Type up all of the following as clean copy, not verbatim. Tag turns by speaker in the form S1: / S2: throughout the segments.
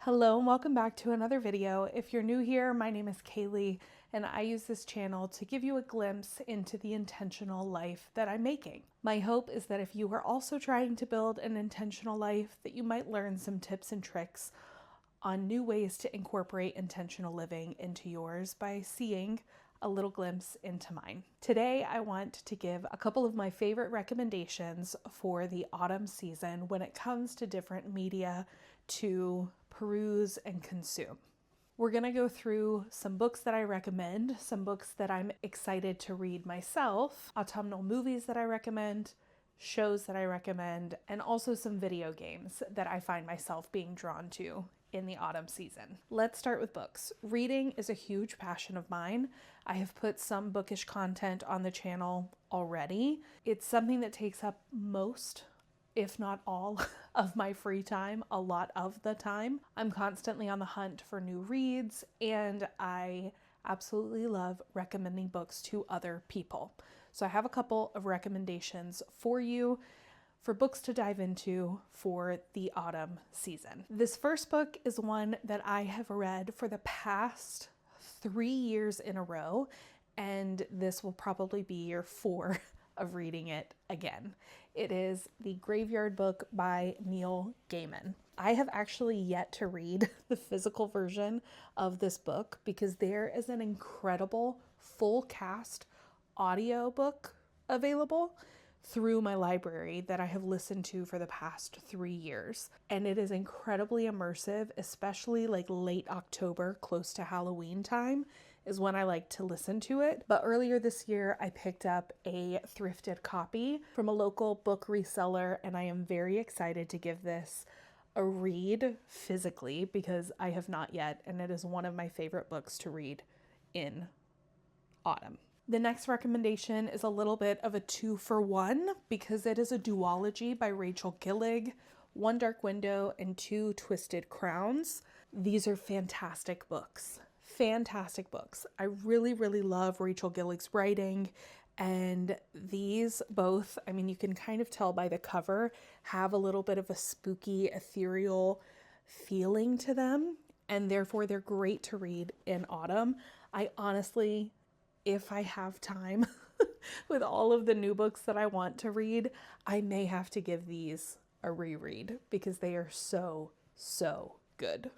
S1: Hello and welcome back to another video. If you're new here, my name is Kaylee and I use this channel to give you a glimpse into the intentional life that I'm making. My hope is that if you are also trying to build an intentional life, that you might learn some tips and tricks on new ways to incorporate intentional living into yours by seeing a little glimpse into mine. Today, I want to give a couple of my favorite recommendations for the autumn season when it comes to different media to peruse and consume. We're going to go through some books that I recommend, some books that I'm excited to read myself, autumnal movies that I recommend, shows that I recommend, and also some video games that I find myself being drawn to in the autumn season. Let's start with books. Reading is a huge passion of mine. I have put some bookish content on the channel already. It's something that takes up most, if not all, of my free time, a lot of the time. I'm constantly on the hunt for new reads, and I absolutely love recommending books to other people. So I have a couple of recommendations for you for books to dive into for the autumn season. This first book is one that I have read for the past 3 years in a row, and this will probably be year 4 of reading it again. It is The Graveyard Book by Neil Gaiman. I have actually yet to read the physical version of this book because there is an incredible full cast audiobook available through my library that I have listened to for the past 3 years. And it is incredibly immersive, especially like late October, close to Halloween time is when I like to listen to it. But earlier this year, I picked up a thrifted copy from a local book reseller, and I am very excited to give this a read physically because I have not yet, and it is one of my favorite books to read in autumn. The next recommendation is a little bit of a 2-for-1 because it is a duology by Rachel Gillig, One Dark Window and Two Twisted Crowns. These are fantastic books. Fantastic books. I really, really love Rachel Gillig's writing, and these both, I mean, you can kind of tell by the cover, have a little bit of a spooky, ethereal feeling to them, and therefore they're great to read in autumn. I honestly, if I have time with all of the new books that I want to read, I may have to give these a reread because they are so, so good.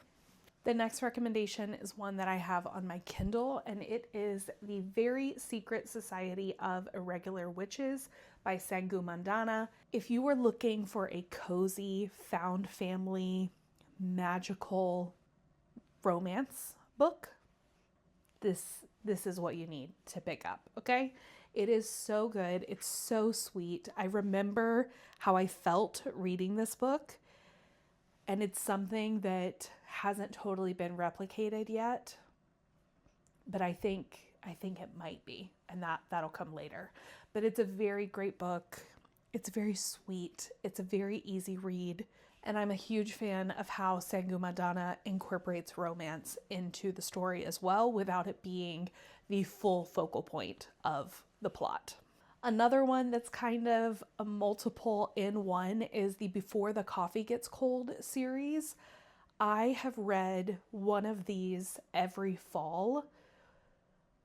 S1: The next recommendation is one that I have on my Kindle, and it is The Very Secret Society of Irregular Witches by Sangu Mandana. If you are looking for a cozy, found family, magical romance book, this is what you need to pick up, okay? It is so good. It's so sweet. I remember how I felt reading this book, and it's something that hasn't totally been replicated yet, but I think it might be, and that'll come later. But it's a very great book. It's very sweet. It's a very easy read, and I'm a huge fan of how Sangu Mandana incorporates romance into the story as well without it being the full focal point of the plot. Another one that's kind of a multiple in one is the Before the Coffee Gets Cold series. I have read one of these every fall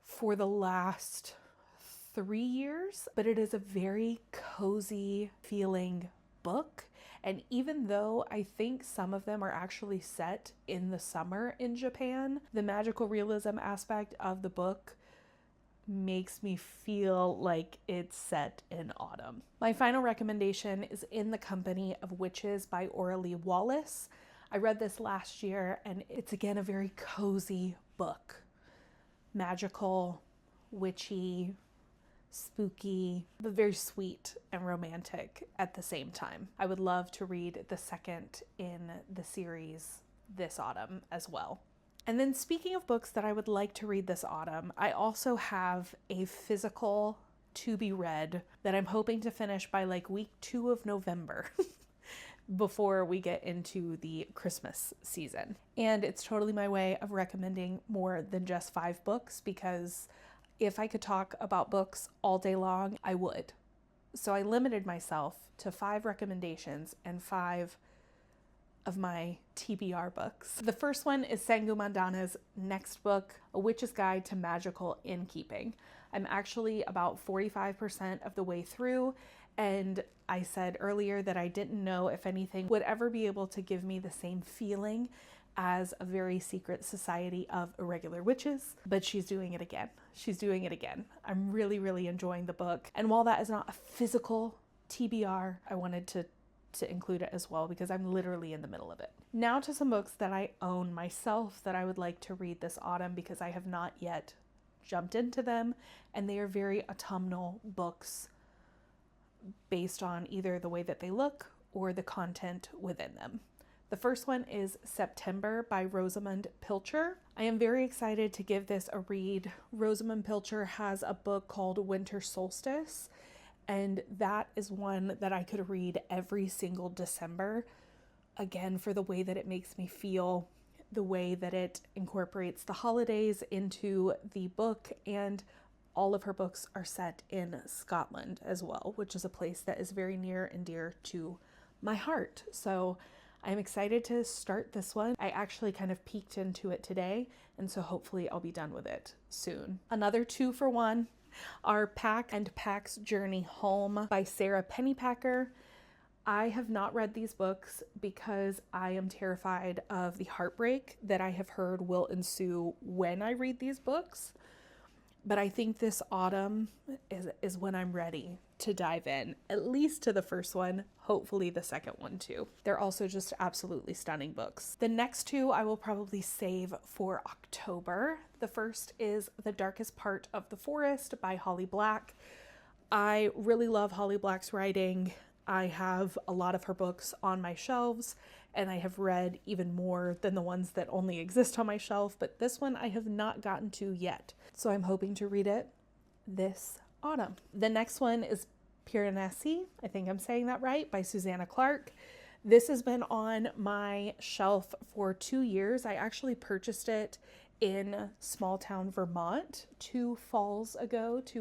S1: for the last 3 years, but it is a very cozy feeling book. And even though I think some of them are actually set in the summer in Japan, the magical realism aspect of the book makes me feel like it's set in autumn. My final recommendation is In the Company of Witches by Aurelie Wallace. I read this last year, and it's again a very cozy book. Magical, witchy, spooky, but very sweet and romantic at the same time. I would love to read the second in the series this autumn as well. And then speaking of books that I would like to read this autumn, I also have a physical to be read that I'm hoping to finish by like week 2 of November before we get into the Christmas season. And it's totally my way of recommending more than just 5 books because if I could talk about books all day long, I would. So I limited myself to 5 recommendations and 5 of my TBR books. The first one is Sangu Mandana's next book, A Witch's Guide to Magical Innkeeping. I'm actually about 45% of the way through, and I said earlier that I didn't know if anything would ever be able to give me the same feeling as A Very Secret Society of Irregular Witches, but she's doing it again. She's doing it again. I'm really, really enjoying the book. And while that is not a physical TBR, I wanted to include it as well because I'm literally in the middle of it. Now to some books that I own myself that I would like to read this autumn because I have not yet jumped into them, and they are very autumnal books based on either the way that they look or the content within them. The first one is September by Rosamund Pilcher. I am very excited to give this a read. Rosamund Pilcher has a book called Winter Solstice, and that is one that I could read every single December. Again, for the way that it makes me feel, the way that it incorporates the holidays into the book, and all of her books are set in Scotland as well, which is a place that is very near and dear to my heart. So I'm excited to start this one. I actually kind of peeked into it today, and so hopefully I'll be done with it soon. Another 2-for-1 are Pack and Pack's Journey Home by Sarah Pennypacker. I have not read these books because I am terrified of the heartbreak that I have heard will ensue when I read these books. But I think this autumn is when I'm ready to dive in, at least to the first one, hopefully the second one too. They're also just absolutely stunning books. The next two I will probably save for October. The first is The Darkest Part of the Forest by Holly Black. I really love Holly Black's writing. I have a lot of her books on my shelves, and I have read even more than the ones that only exist on my shelf, but this one I have not gotten to yet. So I'm hoping to read it this autumn. The next one is Piranesi, I think I'm saying that right, by Susanna Clark. This has been on my shelf for 2 years. I actually purchased it in small town Vermont 2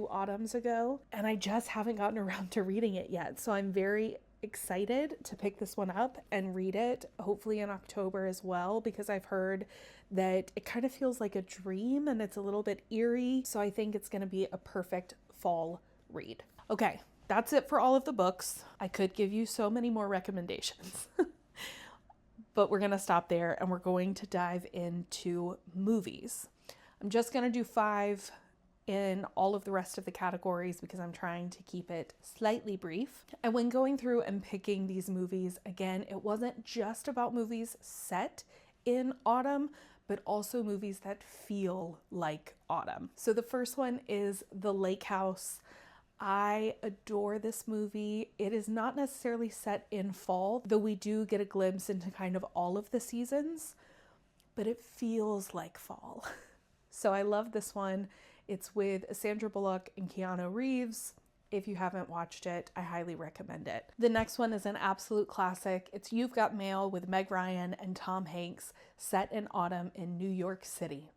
S1: autumns ago, and I just haven't gotten around to reading it yet. So I'm very excited to pick this one up and read it, hopefully in October as well, because I've heard that it kind of feels like a dream and it's a little bit eerie. So I think it's going to be a perfect fall read. Okay, that's it for all of the books. I could give you so many more recommendations. But we're going to stop there and we're going to dive into movies. I'm just going to do 5 in all of the rest of the categories because I'm trying to keep it slightly brief. And when going through and picking these movies, again, it wasn't just about movies set in autumn, but also movies that feel like autumn. So the first one is The Lake House. I adore this movie. It is not necessarily set in fall, though we do get a glimpse into kind of all of the seasons, but it feels like fall. So I love this one. It's with Sandra Bullock and Keanu Reeves. If you haven't watched it, I highly recommend it. The next one is an absolute classic. It's You've Got Mail with Meg Ryan and Tom Hanks, set in autumn in New York City.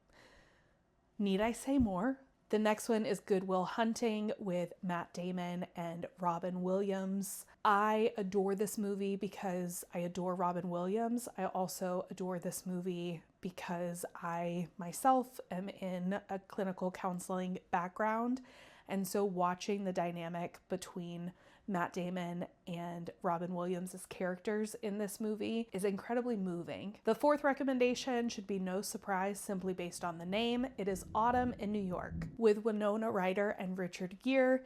S1: Need I say more? The next one is Good Will Hunting with Matt Damon and Robin Williams. I adore this movie because I adore Robin Williams. I also adore this movie because I myself am in a clinical counseling background. And so watching the dynamic between Matt Damon and Robin Williams' characters in this movie is incredibly moving. The fourth recommendation should be no surprise simply based on the name. It is Autumn in New York with Winona Ryder and Richard Gere.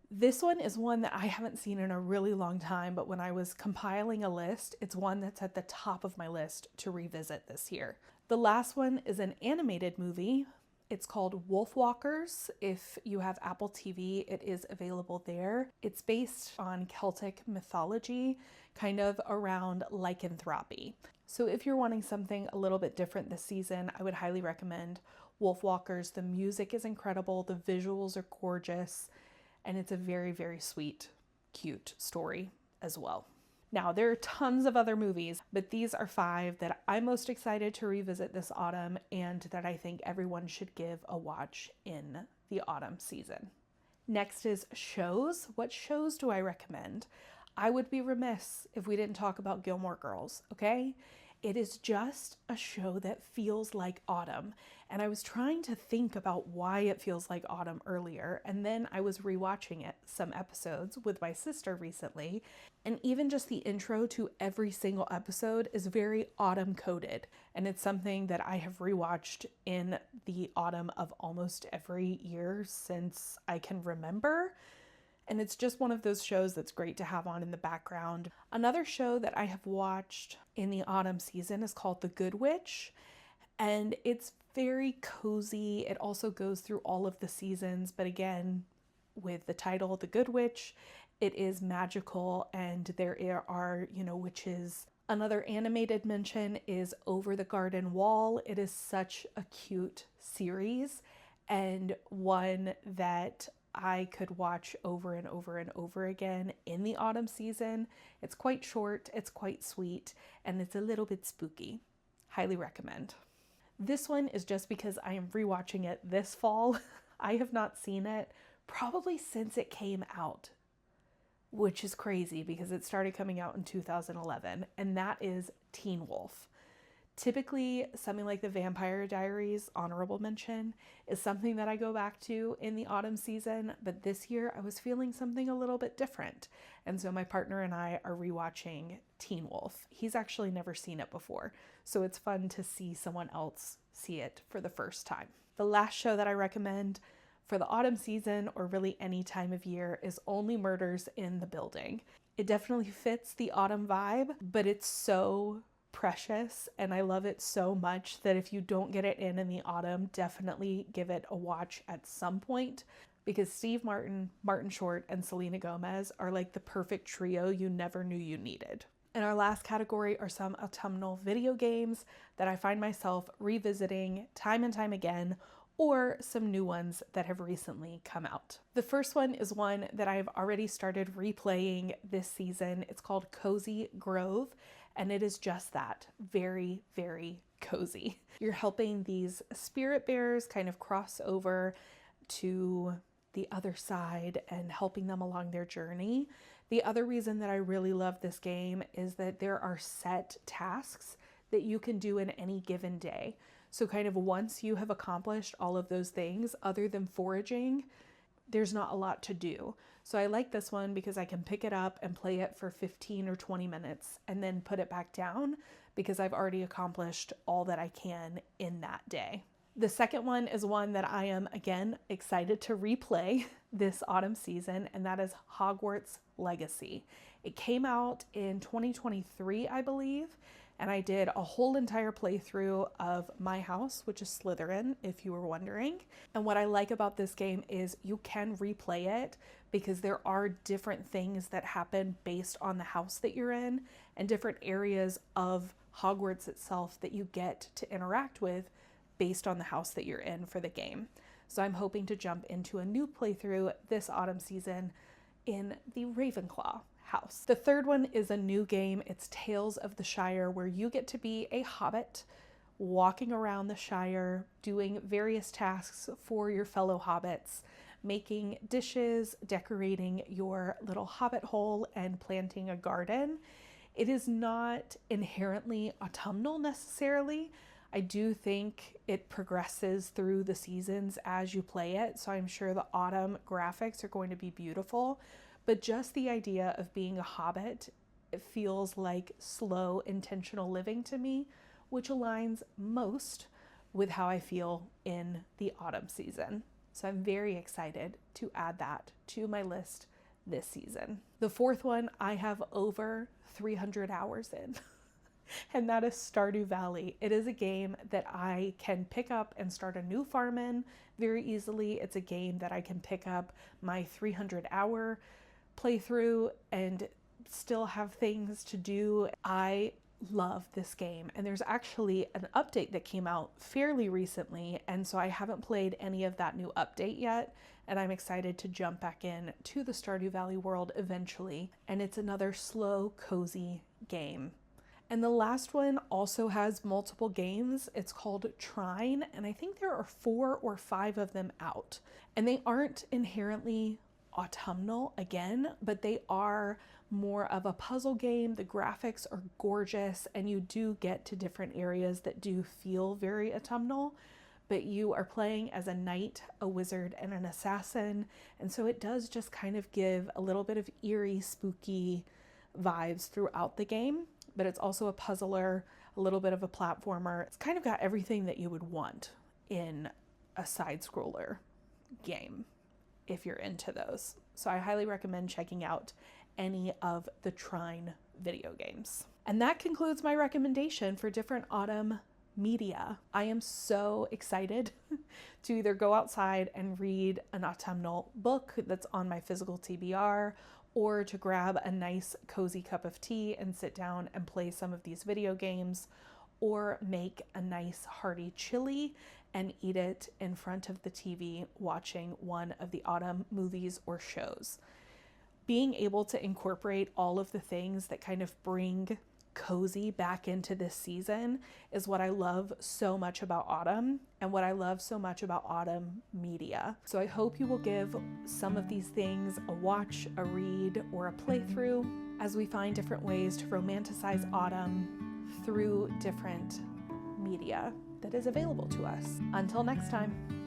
S1: This one is one that I haven't seen in a really long time, but when I was compiling a list, it's one that's at the top of my list to revisit this year. The last one is an animated movie. It's called Wolfwalkers. If you have Apple TV, it is available there. It's based on Celtic mythology, kind of around lycanthropy. So if you're wanting something a little bit different this season, I would highly recommend Wolfwalkers. The music is incredible, the visuals are gorgeous, and it's a very, very sweet, cute story as well. Now, there are tons of other movies, but these are 5 that I'm most excited to revisit this autumn and that I think everyone should give a watch in the autumn season. Next is shows. What shows do I recommend? I would be remiss if we didn't talk about Gilmore Girls, okay? It is just a show that feels like autumn. And I was trying to think about why it feels like autumn earlier. And then I was rewatching it, some episodes with my sister recently. And even just the intro to every single episode is very autumn coded. And it's something that I have rewatched in the autumn of almost every year since I can remember. And it's just one of those shows that's great to have on in the background. Another show that I have watched in the autumn season is called The Good Witch. And it's very cozy. It also goes through all of the seasons. But again, with the title, The Good Witch, it is magical and there are, witches. Another animated mention is Over the Garden Wall. It is such a cute series and one that I could watch over and over and over again in the autumn season. It's quite short, it's quite sweet, and it's a little bit spooky. Highly recommend. This one is just because I am rewatching it this fall. I have not seen it probably since it came out, which is crazy because it started coming out in 2011, and that is Teen Wolf. Typically, something like the Vampire Diaries, honorable mention, is something that I go back to in the autumn season, but this year I was feeling something a little bit different. And so my partner and I are rewatching Teen Wolf. He's actually never seen it before, so it's fun to see someone else see it for the first time. The last show that I recommend for the autumn season, or really any time of year, is Only Murders in the Building. It definitely fits the autumn vibe, but it's so precious and I love it so much that if you don't get it in the autumn, definitely give it a watch at some point, because Steve Martin, Martin Short, and Selena Gomez are like the perfect trio you never knew you needed. And our last category are some autumnal video games that I find myself revisiting time and time again, or some new ones that have recently come out. The first one is one that I've already started replaying this season. It's called Cozy Grove, and it is just that, very, very cozy. You're helping these spirit bears kind of cross over to the other side and helping them along their journey. The other reason that I really love this game is that there are set tasks that you can do in any given day. So kind of once you have accomplished all of those things, other than foraging, there's not a lot to do. So I like this one because I can pick it up and play it for 15 or 20 minutes and then put it back down because I've already accomplished all that I can in that day. The second one is one that I am, again, excited to replay this autumn season, and that is Hogwarts Legacy. It came out in 2023, I believe, and I did a whole entire playthrough of my house, which is Slytherin, if you were wondering. And what I like about this game is you can replay it because there are different things that happen based on the house that you're in and different areas of Hogwarts itself that you get to interact with based on the house that you're in for the game. So I'm hoping to jump into a new playthrough this autumn season in the Ravenclaw house. The third one is a new game. It's Tales of the Shire, where you get to be a hobbit walking around the Shire, doing various tasks for your fellow hobbits, making dishes, decorating your little hobbit hole, and planting a garden. It is not inherently autumnal necessarily. I do think it progresses through the seasons as you play it, so I'm sure the autumn graphics are going to be beautiful. But just the idea of being a hobbit, it feels like slow, intentional living to me, which aligns most with how I feel in the autumn season. So I'm very excited to add that to my list this season. The fourth one I have over 300 hours in, and that is Stardew Valley. It is a game that I can pick up and start a new farm in very easily. It's a game that I can pick up my 300-hour playthrough and still have things to do. I love this game, and there's actually an update that came out fairly recently, and so I haven't played any of that new update yet, and I'm excited to jump back in to the Stardew Valley world eventually. And it's another slow, cozy game. And the last one also has multiple games. It's called Trine, and I think there are 4 or 5 of them out, and they aren't inherently autumnal again, but they are more of a puzzle game. The graphics are gorgeous, and you do get to different areas that do feel very autumnal, but you are playing as a knight, a wizard, and an assassin, and so it does just kind of give a little bit of eerie, spooky vibes throughout the game, but it's also a puzzler, a little bit of a platformer. It's kind of got everything that you would want in a side-scroller game if you're into those. So I highly recommend checking out any of the Trine video games. And that concludes my recommendation for different autumn media. I am so excited to either go outside and read an autumnal book that's on my physical TBR, or to grab a nice cozy cup of tea and sit down and play some of these video games, or make a nice hearty chili and eat it in front of the TV watching one of the autumn movies or shows. Being able to incorporate all of the things that kind of bring cozy back into this season is what I love so much about autumn, and what I love so much about autumn media. So I hope you will give some of these things a watch, a read, or a playthrough as we find different ways to romanticize autumn through different media that is available to us. Until next time.